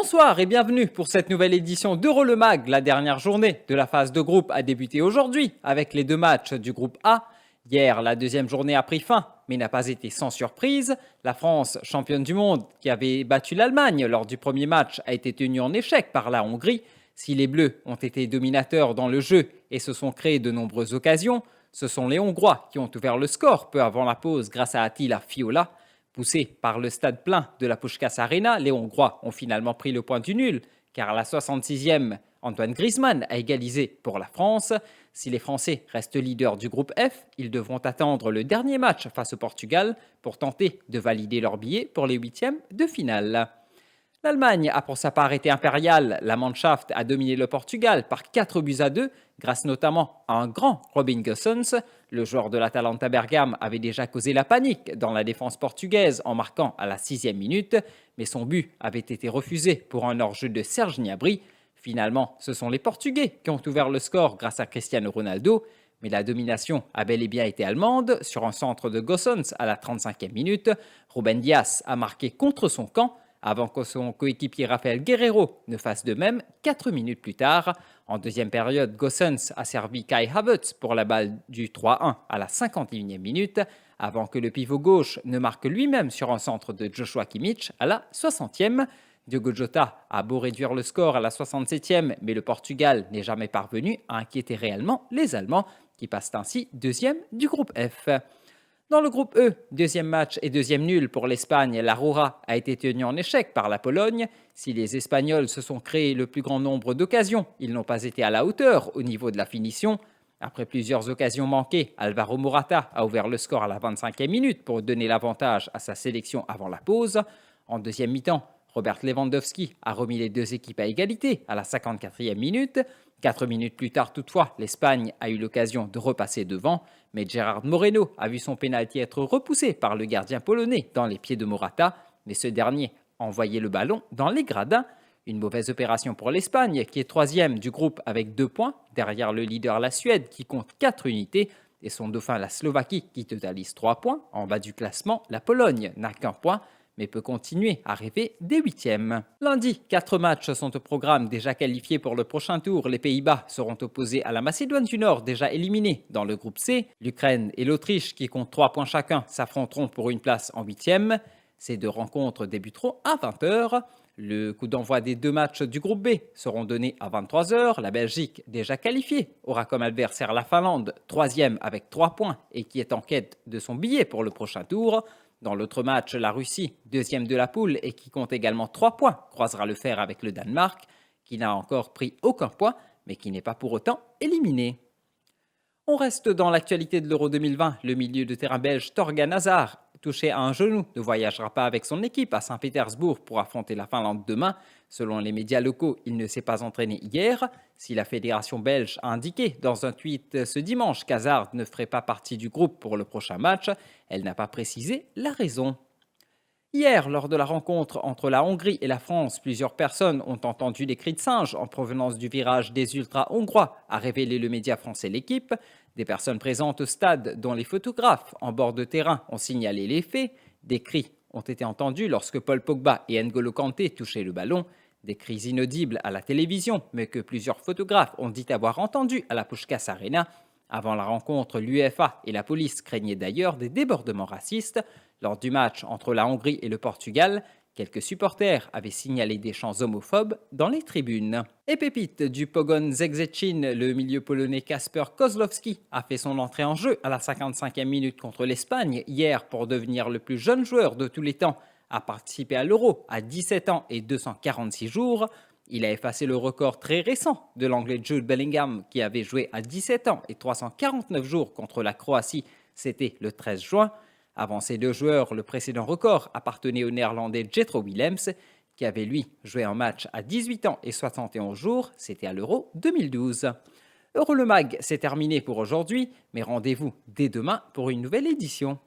Bonsoir et bienvenue pour cette nouvelle édition d'Euro-le-Mag. La dernière journée de la phase de groupe a débuté aujourd'hui avec les deux matchs du groupe A. Hier, la deuxième journée a pris fin, mais n'a pas été sans surprise. La France, championne du monde, qui avait battu l'Allemagne lors du premier match, a été tenue en échec par la Hongrie. Si les Bleus ont été dominateurs dans le jeu et se sont créés de nombreuses occasions, ce sont les Hongrois qui ont ouvert le score peu avant la pause grâce à Attila Fiola. Poussés par le stade plein de la Puskás Arena, les Hongrois ont finalement pris le point du nul, car à la 66e, Antoine Griezmann a égalisé pour la France. Si les Français restent leaders du groupe F, ils devront attendre le dernier match face au Portugal pour tenter de valider leur billet pour les huitièmes de finale. L'Allemagne a pour sa part été impériale. La Mannschaft a dominé le Portugal par 4-2 grâce notamment à un grand Robin Gosens. Le joueur de l'Atalanta Bergame avait déjà causé la panique dans la défense portugaise en marquant à la 6e minute, mais son but avait été refusé pour un hors-jeu de Serge Gnabry. Finalement, ce sont les Portugais qui ont ouvert le score grâce à Cristiano Ronaldo, mais la domination a bel et bien été allemande. Sur un centre de Gosens à la 35e minute, Ruben Dias a marqué contre son camp, avant que son coéquipier Rafael Guerreiro ne fasse de même 4 minutes plus tard. En deuxième période, Gosens a servi Kai Havertz pour la balle du 3-1 à la 51e minute, avant que le pivot gauche ne marque lui-même sur un centre de Joshua Kimmich à la 60e. Diogo Jota a beau réduire le score à la 67e, mais le Portugal n'est jamais parvenu à inquiéter réellement les Allemands, qui passent ainsi deuxième du groupe F. Dans le groupe E, deuxième match et deuxième nul pour l'Espagne, la Roja a été tenue en échec par la Pologne. Si les Espagnols se sont créés le plus grand nombre d'occasions, ils n'ont pas été à la hauteur au niveau de la finition. Après plusieurs occasions manquées, Alvaro Morata a ouvert le score à la 25e minute pour donner l'avantage à sa sélection avant la pause. En deuxième mi-temps, Robert Lewandowski a remis les deux équipes à égalité à la 54e minute. 4 minutes plus tard toutefois, l'Espagne a eu l'occasion de repasser devant, mais Gerard Moreno a vu son pénalty être repoussé par le gardien polonais dans les pieds de Morata, mais ce dernier a envoyé le ballon dans les gradins. Une mauvaise opération pour l'Espagne, qui est troisième du groupe avec 2 points, derrière le leader la Suède qui compte 4 unités, et son dauphin la Slovaquie qui totalise 3 points. En bas du classement, la Pologne n'a qu'un point, mais peut continuer à rêver des huitièmes. Lundi, 4 matchs sont au programme déjà qualifiés pour le prochain tour. Les Pays-Bas seront opposés à la Macédoine du Nord, déjà éliminée dans le groupe C. L'Ukraine et l'Autriche, qui comptent 3 points chacun, s'affronteront pour une place en huitièmes. Ces deux rencontres débuteront à 20h. Le coup d'envoi des deux matchs du groupe B seront donnés à 23h. La Belgique, déjà qualifiée, aura comme adversaire la Finlande, troisième avec 3 points et qui est en quête de son billet pour le prochain tour. Dans l'autre match, la Russie, deuxième de la poule et qui compte également 3 points, croisera le fer avec le Danemark, qui n'a encore pris aucun point, mais qui n'est pas pour autant éliminé. On reste dans l'actualité de l'Euro 2020. Le milieu de terrain belge Torgan Hazard, touché à un genou, ne voyagera pas avec son équipe à Saint-Pétersbourg pour affronter la Finlande demain. Selon les médias locaux, il ne s'est pas entraîné hier. Si la fédération belge a indiqué dans un tweet ce dimanche qu'Hazard ne ferait pas partie du groupe pour le prochain match, elle n'a pas précisé la raison. Hier, lors de la rencontre entre la Hongrie et la France, plusieurs personnes ont entendu des cris de singe en provenance du virage des ultra-hongrois, a révélé le média français L'Équipe. Des personnes présentes au stade, dont les photographes en bord de terrain, ont signalé les faits. Des cris ont été entendus lorsque Paul Pogba et N'Golo Kanté touchaient le ballon. Des cris inaudibles à la télévision, mais que plusieurs photographes ont dit avoir entendus à la Puskás Arena. Avant la rencontre, l'UEFA et la police craignaient d'ailleurs des débordements racistes. Lors du match entre la Hongrie et le Portugal, quelques supporters avaient signalé des chants homophobes dans les tribunes. Et pépite du Pogoń Szczecin, le milieu polonais Kasper Kozłowski a fait son entrée en jeu à la 55e minute contre l'Espagne hier pour devenir le plus jeune joueur de tous les temps à participer à l'Euro à 17 ans et 246 jours. Il a effacé le record très récent de l'Anglais Jude Bellingham qui avait joué à 17 ans et 349 jours contre la Croatie, c'était le 13 juin. Avant ces deux joueurs, le précédent record appartenait au Néerlandais Jetro Willems, qui avait lui joué un match à 18 ans et 71 jours, c'était à l'Euro 2012. Euro le Mag, c'est terminé pour aujourd'hui, mais rendez-vous dès demain pour une nouvelle édition.